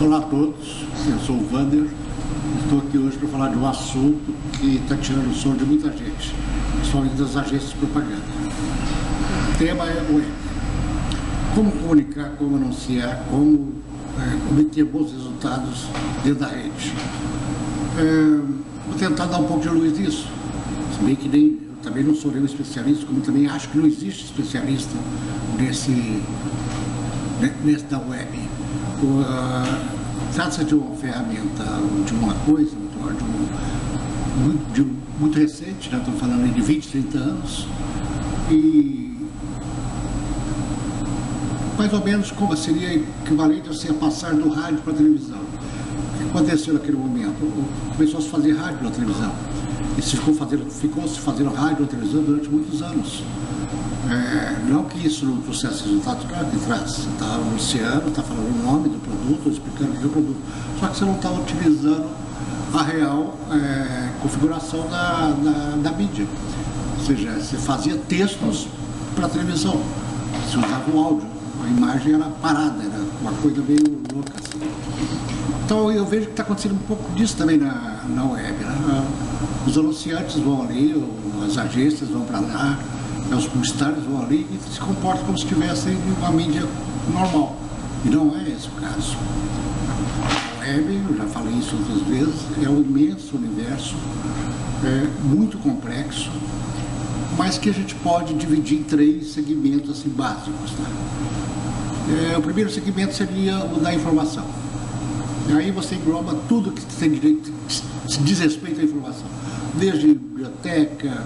Olá a todos, eu sou o Wander, estou aqui hoje para falar de um assunto que está tirando o sono de muita gente, principalmente das agências de propaganda. O tema é o web. Como comunicar, como anunciar, como obter bons resultados dentro da rede. Vou tentar dar um pouco de luz nisso, se bem que eu também não sou nenhum especialista, como também acho que não existe especialista nesse da web. Trata-se de uma ferramenta, de uma coisa, muito recente, já estou falando de 20, 30 anos, e mais ou menos como seria equivalente a você passar do rádio para a televisão. O que aconteceu naquele momento? Começou a se fazer rádio na televisão, e ficou se fazendo rádio na televisão durante muitos anos. Não que isso não trouxesse resultados, claro que traz. Você está anunciando, está falando o nome do produto, explicando o que é o produto. Só que você não está utilizando a real configuração da mídia. Ou seja, você fazia textos para a televisão, você usava o áudio, a imagem era parada, era uma coisa meio louca assim. Então eu vejo que está acontecendo um pouco disso também na web, né? Os anunciantes vão ali, as agências vão para lá, os publicitários vão ali e se comportam como se estivessem em uma mídia normal. E não é esse o caso. A web, eu já falei isso outras vezes, é um imenso universo, muito complexo, mas que a gente pode dividir em 3 segmentos assim, básicos. Tá? O primeiro segmento seria o da informação. E aí você engloba tudo que tem direito, que se diz respeito à informação. Desde biblioteca,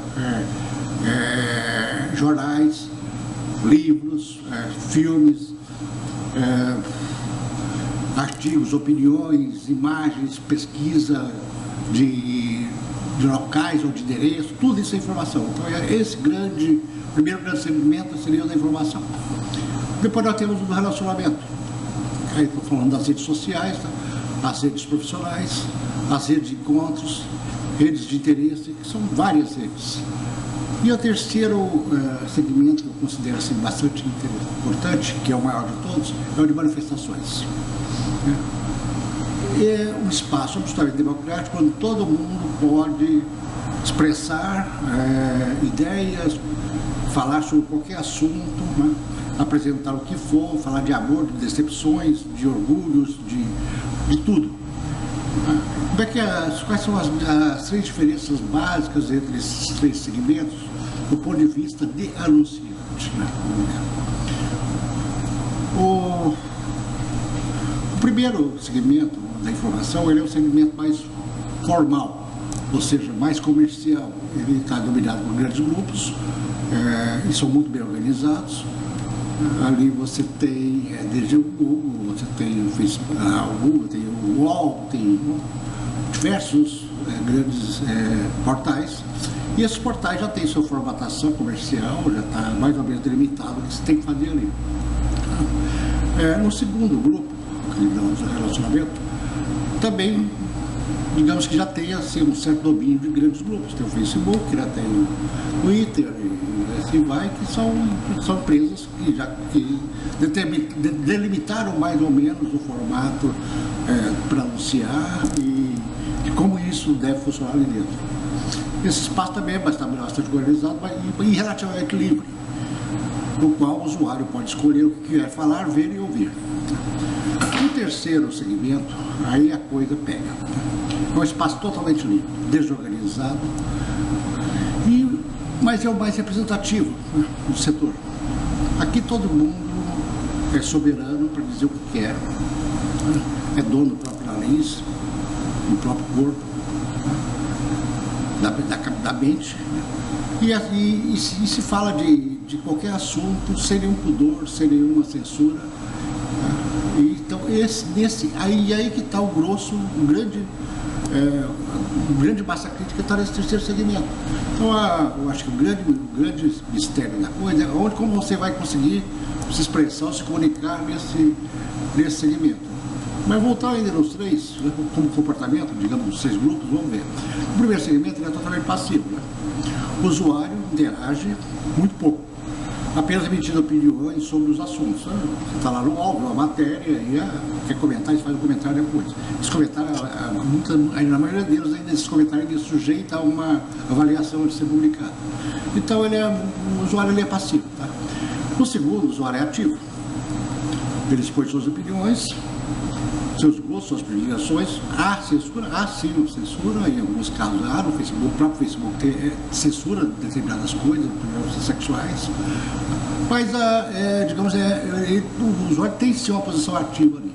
jornais, livros, filmes, artigos, opiniões, imagens, pesquisa de locais ou de endereços, tudo isso é informação. Então esse primeiro grande segmento seria o da informação. Depois nós temos o do relacionamento. Aí estou falando das redes sociais, tá? As redes profissionais, as redes de encontros, redes de interesse, que são várias redes. E o terceiro segmento que eu considero assim, bastante importante, que é o maior de todos, é o de manifestações. É um espaço absolutamente democrático, onde todo mundo pode expressar ideias, falar sobre qualquer assunto, né? Apresentar o que for, falar de amor, de decepções, de orgulhos, de tudo. Quais são as 3 diferenças básicas entre esses 3 segmentos do ponto de vista de anunciante? Né? O primeiro segmento da informação ele é o segmento mais formal, ou seja, mais comercial. Ele está dominado por grandes grupos e são muito bem organizados. Ali você tem desde o Google, você tem o Facebook, o Google, tem o UOL, tem diversos grandes portais, e esses portais já têm sua formatação comercial, já está mais ou menos delimitado o que você tem que fazer ali. No segundo grupo, do relacionamento, também, digamos que já tem assim, um certo domínio de grandes grupos. Tem o Facebook, já tem o Twitter, e assim vai, que são empresas que delimitaram mais ou menos o formato para anunciar e como isso deve funcionar ali dentro. Esse espaço também é bastante organizado e relativamente livre, no qual o usuário pode escolher o que quer falar, ver e ouvir. No terceiro segmento, aí a coisa pega. É um espaço totalmente livre, desorganizado, mas é o mais representativo, né, do setor. Aqui todo mundo é soberano para dizer o que quer, né, é dono do próprio nariz, do próprio corpo, da mente, né, e se fala de qualquer assunto sem nenhum pudor, sem nenhuma censura. Então aí que está o grosso, grande massa crítica está nesse terceiro segmento. Então eu acho que o grande mistério da coisa é como você vai conseguir se expressar, se comunicar nesse segmento. Mas voltar ainda nos 3, como comportamento, digamos, os 6 grupos, vamos ver. O primeiro segmento é totalmente passivo, né? O usuário interage muito pouco. apenas emitindo opiniões sobre os assuntos. Né? Você está lá no UOL, uma matéria, e quer comentar, você faz um comentário depois. Esse comentário, na maioria deles, ainda esses comentários ele sujeita a uma avaliação de ser publicado. Então, o usuário ele é passivo. Tá? No segundo, o usuário é ativo. Ele expõe suas opiniões, seus gostos, suas predileções. Há censura? Há sim censura, em alguns casos há no Facebook, o próprio Facebook censura determinadas coisas, sexuais, mas, digamos, o usuário tem sim uma posição ativa ali.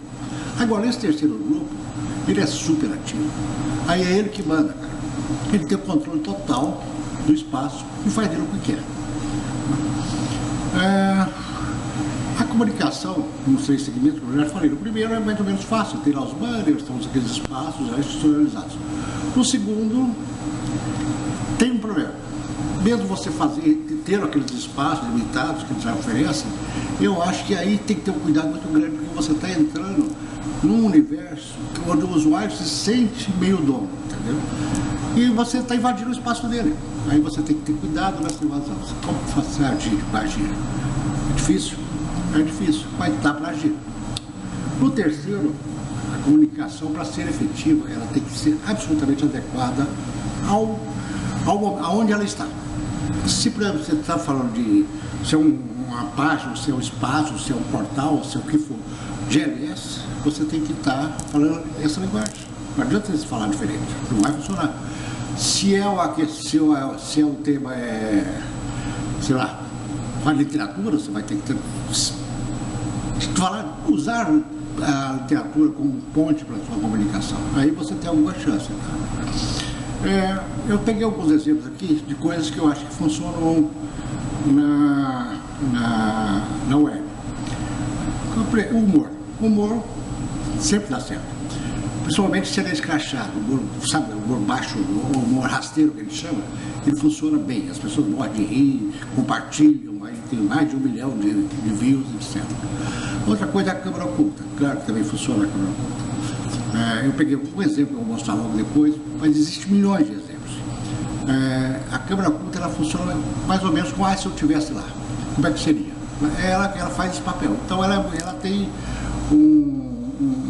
Agora, esse terceiro grupo, ele é super ativo, aí é ele que manda, cara. Ele tem o controle total do espaço e faz dele o que quer. A comunicação nos 3 segmentos, como eu já falei, no primeiro é mais ou menos fácil, tem lá os banners, temos aqueles espaços já institucionalizados. No segundo, tem um problema. Mesmo você ter aqueles espaços limitados que eles já oferecem, eu acho que aí tem que ter um cuidado muito grande, porque você está entrando num universo onde o usuário se sente meio dono, entendeu? E você está invadindo o espaço dele. Aí você tem que ter cuidado nessa invasão. Como você agir? É difícil? É difícil, mas dá para agir. No terceiro, a comunicação, para ser efetiva, ela tem que ser absolutamente adequada aonde ela está. Se, por exemplo, você está falando de ser uma página, ser um espaço, ser um portal, ser o que for, GLS, você tem que estar falando essa linguagem. Não adianta você falar diferente, não vai funcionar. Se o tema sei lá, a literatura, você vai ter que usar a literatura como ponte para a sua comunicação. Aí você tem alguma chance. Tá? Eu peguei alguns exemplos aqui de coisas que eu acho que funcionam na web. O humor sempre dá certo. Principalmente se ele é escrachado, sabe, o humor baixo, o humor rasteiro que ele chama, ele funciona bem. As pessoas morrem de rir, compartilham, tem mais de 1 milhão de views, etc. Outra coisa é a câmera oculta. Claro que também funciona a câmera oculta. Eu peguei um exemplo que eu vou mostrar logo depois, mas existem milhões de exemplos. A câmera oculta ela funciona mais ou menos como se eu estivesse lá. Como é que seria? Ela faz esse papel. Então ela tem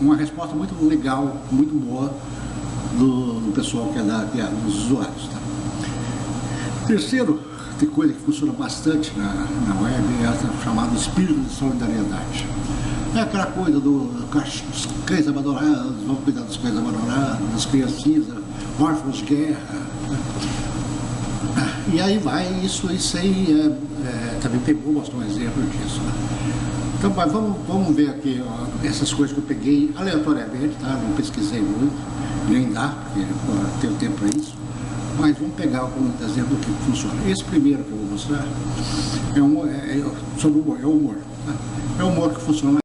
uma resposta muito legal, muito boa do pessoal que é dos usuários. Tá? Terceiro, tem coisa que funciona bastante na web, é a chamada espírito de solidariedade. É aquela coisa dos cães abandonados, vamos cuidar dos cães abandonados, das criancinhas, órfãos de guerra. E aí vai, isso aí também mostrou um exemplo disso. Né? Então, mas vamos ver aqui essas coisas que eu peguei aleatoriamente, tá? Não pesquisei muito, nem dá, porque tenho tempo para isso. Mas vamos pegar algum exemplo que funciona. Esse primeiro que eu vou mostrar sobre o humor. É o humor. Tá? É o humor que funciona.